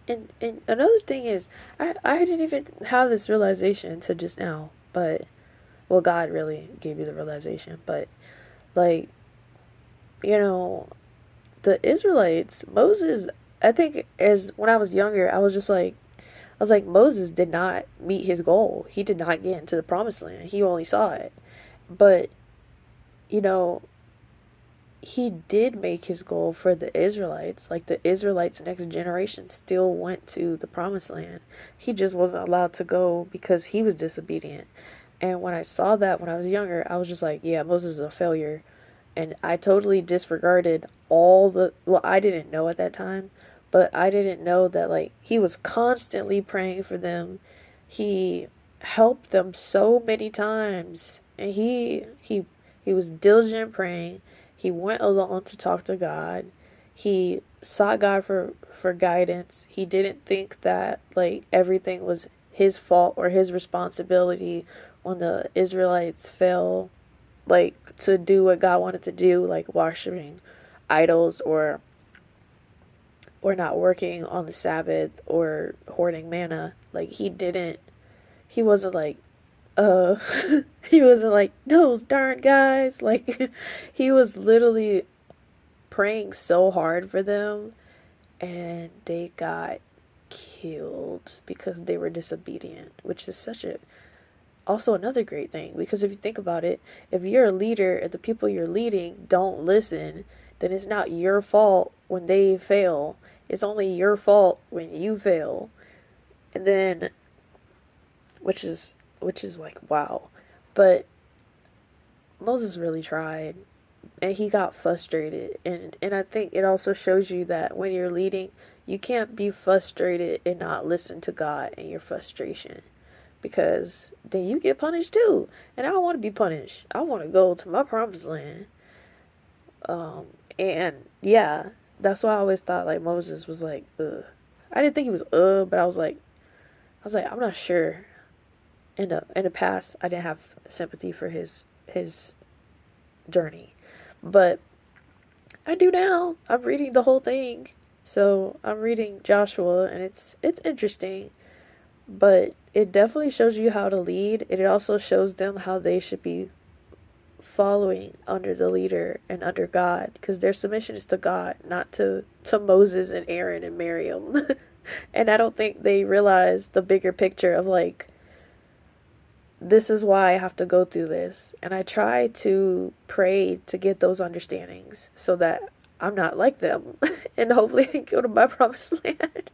And another thing is, I didn't even have this realization until just now, but well, God really gave me the realization, but like, you know, the Israelites, Moses, I think as when I was younger, I was like, Moses did not meet his goal. He did not get into the promised land. He only saw it. But, you know, he did make his goal for the Israelites. Like the Israelites' next generation still went to the promised land. He just wasn't allowed to go because he was disobedient. And when I saw that when I was younger, I was just like, yeah, Moses is a failure. And I totally disregarded all the, well, I didn't know at that time, but I didn't know that like he was constantly praying for them. He helped them so many times, and he was diligent praying. He went alone to talk to God. He sought God for guidance. He didn't think that like everything was his fault or his responsibility when the Israelites fell like to do what God wanted to do, like worshiping idols or not working on the Sabbath or hoarding manna. Like he wasn't like uh he wasn't like those darn guys. Like he was literally praying so hard for them and they got killed because they were disobedient, which is such a also another great thing because if you think about it, if you're a leader and the people you're leading don't listen, then it's not your fault when they fail. It's only your fault when you fail. And then which is like wow. But Moses really tried and he got frustrated and I think it also shows you that when you're leading, you can't be frustrated and not listen to God in your frustration because then you get punished too. And I don't want to be punished. I want to go to my promised land. Um, and yeah, that's why I always thought like Moses was like, ugh. I didn't think he was but I was like, I'm not sure. In the past, I didn't have sympathy for his journey, but I do now. I'm reading the whole thing, so I'm reading Joshua, and it's interesting. But it definitely shows you how to lead. It also shows them how they should be following under the leader and under God, because their submission is to God, not to Moses and Aaron and Miriam. And I don't think they realize the bigger picture of like this is why I have to go through this. And I try to pray to get those understandings so that I'm not like them and hopefully I can go to my promised land.